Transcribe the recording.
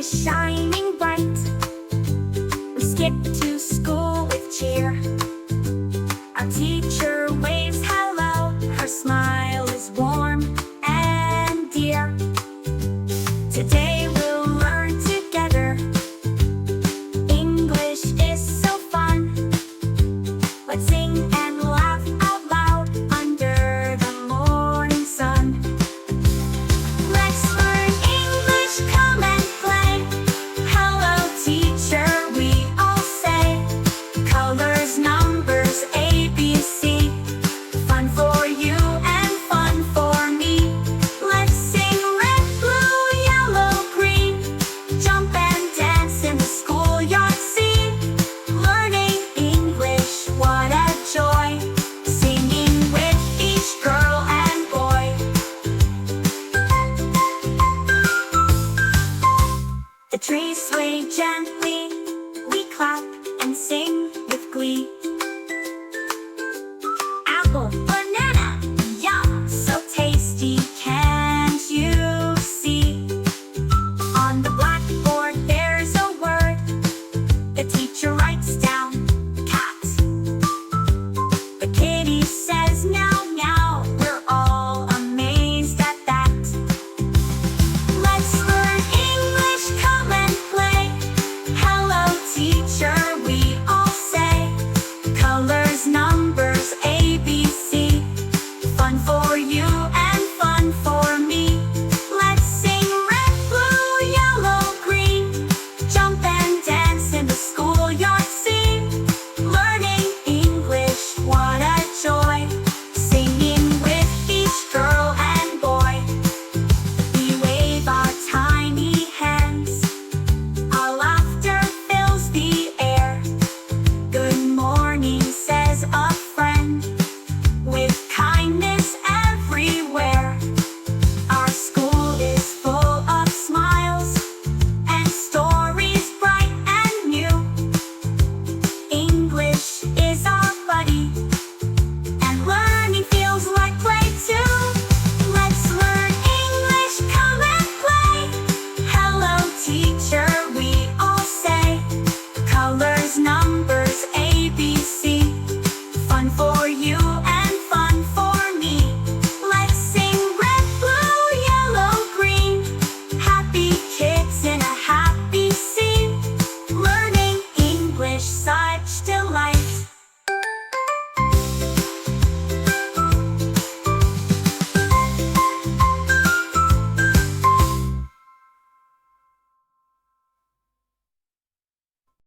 shining bright. We skip to school with cheer. Our teacher waves hello. Her smile is warm and dear. Today we'll learn together. English is so fun. Let's sing and laugh out loud under the morning sun. Let's learn English, come and play. Hello, teacher, we all say. Colors, numbers, A, B, C. Fun for you and fun for me. Let's sing red, blue, yellow, green. Jump and dance in the schoolyard scene. Learning English, what a joy. Singing with each girl and boy. The trees sway gently. We clap and sing with glee.